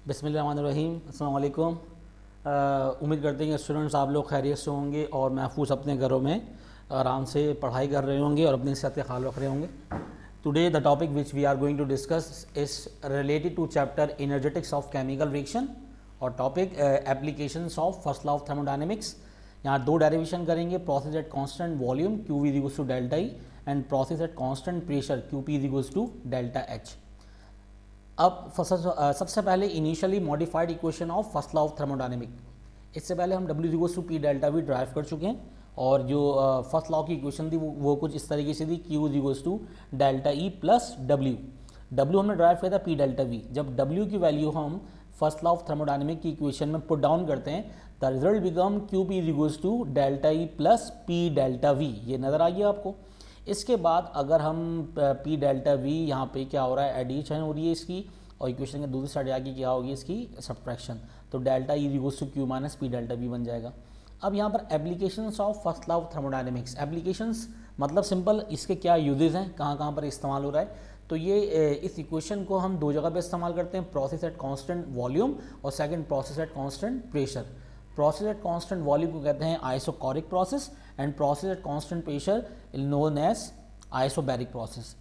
बिस्मिल्लाहिर्रहमानिर्रहीम। अस्सलाम वालेकुम। उम्मीद करते हैं कि स्टूडेंट्स आप लोग खैरियत से होंगे और महफूज अपने घरों में आराम से पढ़ाई कर रहे होंगे और अपनी सेहत का ख्याल रख रहे होंगे। Today the topic which we are going to discuss is related to chapter energetics of chemical reaction और topic applications of first law of thermodynamics. यहाँ दो डेरिवेशन करेंगे, process at constant volume Q V equals to delta E and process at constant pressure Q P equals to delta H. अब सबसे पहले initially modified equation of first law of thermodynamic. इससे पहले हम W equals to P delta V derive कर चुके हैं और जो फर्स्ट लॉ की इक्वेशन थी वो कुछ इस तरीके से थी, Q equals to delta E plus W हमने ड्राइव किया था पी डेल्टा वी। जब W की वैल्यू हम फर्स्ट लॉ ऑफ थर्मोडायनेमिक की इक्वेशन में पुट डाउन करते हैं the result become Q P equals to delta E plus P delta V. ये नज़र आ गया आपको। इसके बाद अगर हम पी डेल्टा वी यहाँ पे क्या हो रहा है, एडिशन हो रही है इसकी, और इक्वेशन के दूसरी साइड आगे क्या होगी इसकी सब्ट्रैक्शन, तो delta E equals to Q minus P delta V बन जाएगा। अब यहाँ पर applications of first law of thermodynamics, applications मतलब सिंपल इसके क्या यूजेस हैं, कहाँ कहाँ पर इस्तेमाल हो रहा है। तो ये इस इक्वेशन को हम दो जगह पे इस्तेमाल करते हैं, प्रोसेस एट कांस्टेंट वॉल्यूम और second process at constant pressure. Process at constant volume को कहते हैं isochoric process and process at constant pressure known as isobaric process.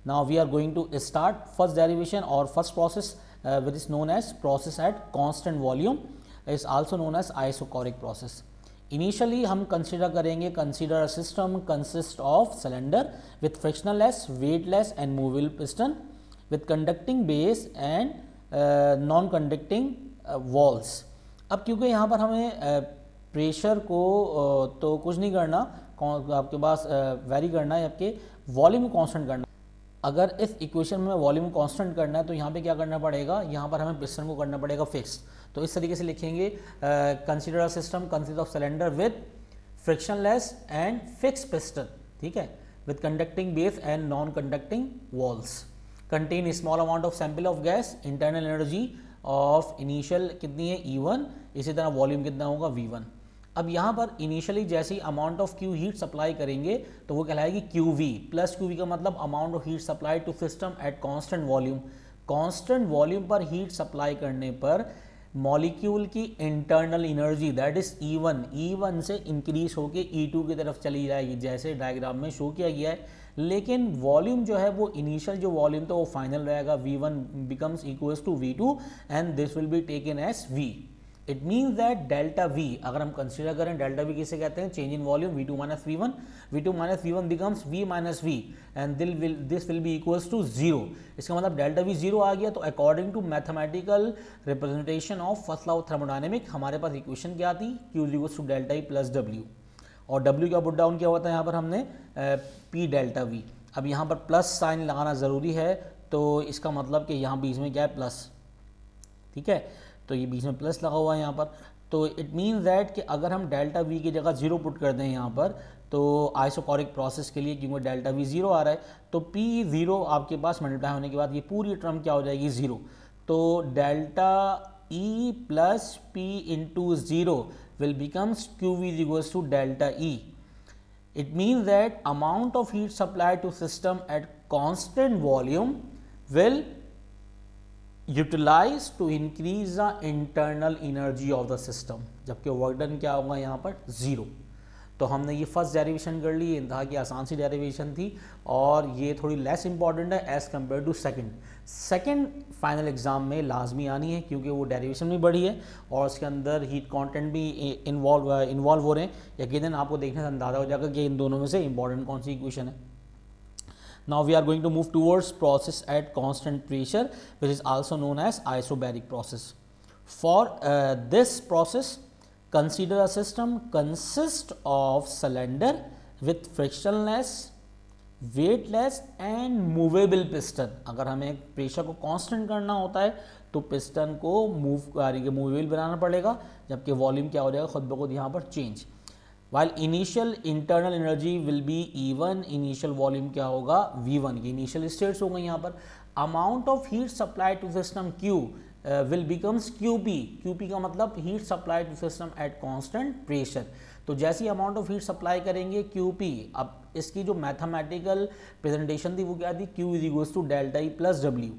Now we are going to start first derivation or first process which is known as process at constant volume is also known as isochoric process. Initially हम consider करेंगे, consider a system consist of cylinder with frictionless, weightless and movable piston with conducting base and non-conducting walls. अब क्योंकि यहाँ पर हमें pressure को तो कुछ नहीं करना, आपके पास वेरी करना है, आपके वॉल्यूम को कांस्टेंट करना। अगर इस इक्वेशन में वॉल्यूम को कांस्टेंट करना है तो यहाँ पे क्या करना पड़ेगा, यहाँ पर हमें पिस्टन को करना पड़ेगा फिक्स। तो इस तरीके से लिखेंगे, consider a system consist of cylinder with frictionless and fix piston, ठीक है, with conducting base and non conducting walls, contain small amount of sample of gas, internal energy of initial कितनी है E1, इसी तरह वॉल्यूम कितना होगा V1। अब यहाँ पर इनिशियली जैसे ही amount of Q heat supply करेंगे तो वो कहलाएगी QV प्लस QV का मतलब amount of heat supply to system at constant volume. Constant volume पर हीट सप्लाई करने पर मॉलिक्यूल की internal energy that is E1 से इंक्रीज होके E2 की तरफ चली जाएगी, जैसे डायग्राम में शो किया गया है। लेकिन वॉल्यूम जो है वो इनिशियल जो वॉल्यूम तो वो फाइनल रहेगा, V1 becomes equals to V2 and this will be taken as V। It means that delta V अगर हम कंसिडर करें, डेल्टा वी किसे कहते हैं, change in volume V2 minus V1, V2 minus V1 becomes V minus V and this will be equals to 0। इसका मतलब delta V 0 आ गया। तो according to mathematical representation of first law of thermodynamic हमारे पास इक्वेशन क्या थी, Q equals to delta E plus W, और W का पुट डाउन क्या होता है यहाँ पर हमने P डेल्टा V। अब यहाँ पर प्लस साइन लगाना ज़रूरी है, तो इसका मतलब कि यहाँ बीच में क्या है प्लस, ठीक है, तो ये बीच में प्लस लगा हुआ है यहाँ पर। तो इट मीन्स दैट कि अगर हम डेल्टा वी की जगह 0 पुट कर दें यहाँ पर, तो आइसोकोरिक प्रोसेस के लिए क्योंकि डेल्टा वी 0 आ रहा है, तो पी 0 आपके पास मल्टीप्लाई होने के बाद ये पूरी टर्म क्या हो जाएगी 0। तो delta E plus P into 0 will becomes Q V equals to delta E. It means that amount of heat supply to system at constant volume will utilize to increase the internal energy of the system, जबकि work done क्या होगा यहाँ पर 0। तो हमने ये first derivation कर ली, ये इंतहा की आसान सी डेरिवेशन थी और ये थोड़ी लेस इंपॉर्टेंट है as compare to second final exam में लाजमी आनी है, क्योंकि वो डेरिवेशन भी बड़ी है और उसके अंदर हीट कंटेंट भी इन्वॉल्व हो रहे हैं। यकीनन आपको देखने से अंदाज़ा हो जाएगा कि इन दोनों में से इंपॉर्टेंट कौन सी इक्वेशन है। Now we are going to move towards process at constant pressure, which is also known as isobaric process. For this process, consider a system consist of cylinder with frictionless, weightless and movable piston. अगर हमें pressure को constant करना होता है तो piston को movable बनाना पड़ेगा, जबकि वॉल्यूम क्या हो जाएगा खुद ब खुद यहाँ पर change. While initial internal energy will be E1, initial volume क्या होगा V1, ये initial states हो गई यहाँ पर। Amount of heat supply to system Q will becomes QP का मतलब heat supply to system at constant pressure। तो जैसी अमाउंट ऑफ हीट सप्लाई करेंगे QP, अब इसकी जो मैथमेटिकल प्रेजेंटेशन थी वो क्या थी, Q is equals to delta E plus W।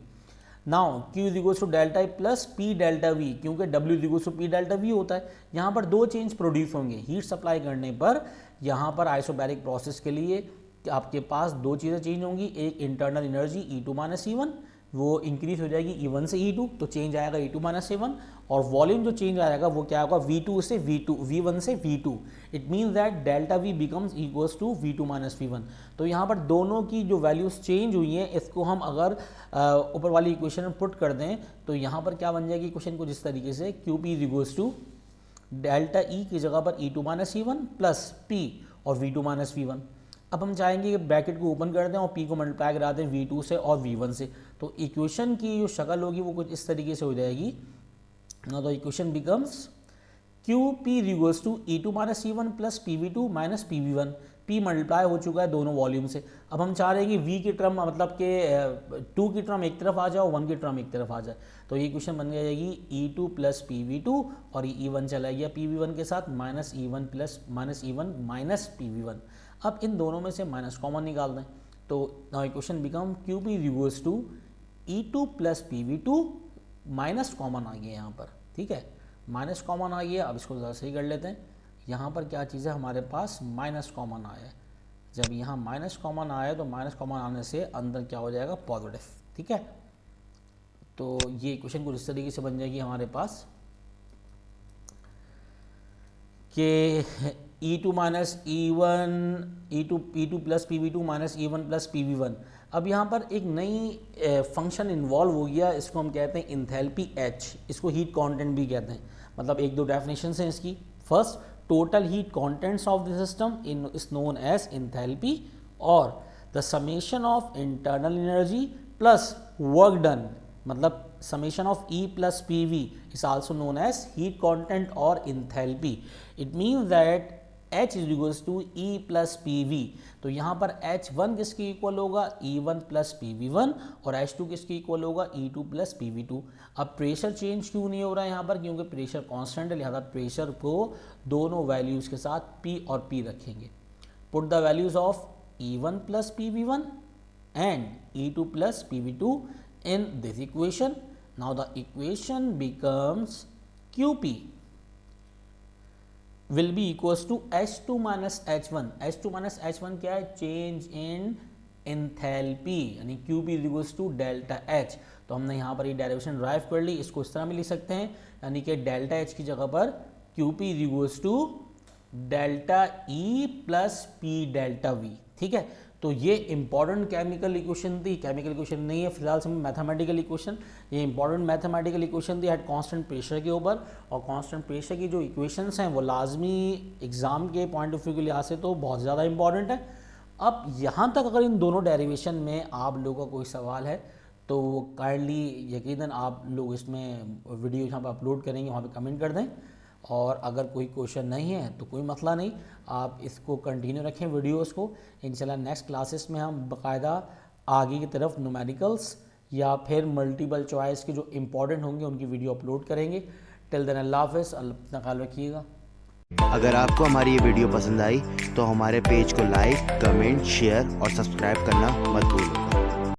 Now Q is equals to delta E plus P delta V, क्योंकि W is equals to P delta V होता है। यहाँ पर दो चेंज प्रोड्यूस होंगे। हीट सप्लाई करने पर यहाँ पर आइसोबैरिक प्रोसेस के लिए आपके पास दो चीज़ें चेंज होंगी, एक internal energy E2 minus E1, वो इंक्रीज हो जाएगी E1 से E2, तो चेंज आएगा E2 माइनस E1, और वॉल्यूम जो चेंज आएगा वो क्या होगा, V2 से V2, V1 से V2। It means that delta V becomes equals to V2 minus V1। तो यहाँ पर दोनों की जो वैल्यूज चेंज हुई हैं, इसको हम अगर ऊपर वाली इक्वेशन में पुट कर दें तो यहाँ पर क्या बन जाएगी इक्वेशन को जिस तरीके से, QP is equals to delta E की जगह पर E2 minus E1 plus P और V2 माइनस V1। अब हम चाहेंगे कि ब्रैकेट को ओपन कर दें और P को मल्टीप्लाई करा दें V2 से और V1 से, तो इक्वेशन की जो शक्ल होगी वो कुछ इस तरीके से हो जाएगी। ना तो equation becomes QP equals to E2 minus E1 plus PV2 minus PV1। P multiply हो चुका है दोनों वॉल्यूम से। अब हम चाह रहे हैं कि V की टर्म मतलब कि 2 की टर्म एक तरफ आ जाए और 1 की टर्म एक तरफ आ जाए, तो ये इक्वेशन बन जाएगी E2 प्लस PV2 और E1 चला गया PV1 के साथ minus E1 plus minus E1 minus PV1। अब इन दोनों में से माइनस कॉमन निकाल दें, तो now equation become QP equals to E2 plus PV2 minus common आ गया यहाँ पर, ठीक है, माइनस कॉमन आ गया। अब इसको ज़रा सही कर लेते हैं। यहाँ पर क्या चीज़ है, हमारे पास माइनस कॉमन आया है। जब यहाँ माइनस कॉमन आया तो माइनस कॉमन आने से अंदर क्या हो जाएगा, पॉजिटिव, ठीक है। तो ये इक्वेशन कुछ इस तरीके से बन जाएगी हमारे पास कि E2 minus E1 E2 plus PV2 minus E1 plus PV1। अब यहाँ पर एक नई फंक्शन इन्वॉल्व हो गया, इसको हम कहते हैं इंथैल्पी H, इसको हीट कांटेंट भी कहते हैं। मतलब एक दो डेफिनेशन हैं इसकी। First, total heat contents of the system is known as enthalpy, और the summation of internal energy plus work done, मतलब summation of E plus PV is also known as heat content or enthalpy. It means that H is equals to E plus PV। तो यहाँ पर H1 किसके equal होगा, E1 plus PV1, और H2 किसके equal होगा, E2 plus PV2। अब pressure change क्यों नहीं हो रहा है यहाँ पर, क्योंकि प्रेशर कांस्टेंट है, लिहाजा प्रेशर को दोनों वैल्यूज़ के साथ P और P रखेंगे। Put the values of E1 plus PV1 and E2 plus PV2 in this equation. Now the equation becomes QP will be equals to H2 minus H1। H2 minus H1 क्या है, change in enthalpy, यानी QP is equals to delta H। तो हमने यहाँ पर ये derivation drive कर ली, इसको इस तरह में लिख सकते हैं, यानी कि डेल्टा H की जगह पर QP is equals to delta E plus P delta V, ठीक है। तो ये इंपॉर्टेंट केमिकल इक्वेशन थी, केमिकल इक्वेशन नहीं है फिलहाल से, मैथमेटिकल इक्वेशन, ये इंपॉर्टेंट मैथमेटिकल इक्वेशन थी एट कांस्टेंट प्रेशर के ऊपर। और कांस्टेंट प्रेशर की जो इक्वेशंस हैं वो लाजमी एग्ज़ाम के पॉइंट ऑफ व्यू के लिहाज से तो बहुत ज़्यादा इंपॉर्टेंट है। अब यहाँ तक अगर इन दोनों डेरिवेशन में आप लोगों का कोई सवाल है तो काइंडली यकीनन आप लोग इसमें वीडियो जहाँ पर अपलोड करेंगे वहाँ पर कमेंट कर दें, और अगर कोई क्वेश्चन नहीं है तो कोई मसला नहीं, आप इसको कंटिन्यू रखें वीडियोस को। इंशाल्लाह नेक्स्ट क्लासेस में हम बाकायदा आगे की तरफ न्यूमेरिकल्स या फिर मल्टीपल चॉइस के जो इंपॉर्टेंट होंगे उनकी वीडियो अपलोड करेंगे। टिल देन अल्लाह हाफ़िज़, अपना ख्याल रखिएगा। अगर आपको हमारी ये वीडियो पसंद आई तो हमारे पेज को लाइक, कमेंट, शेयर और सब्सक्राइब करना मत भूलिएगा।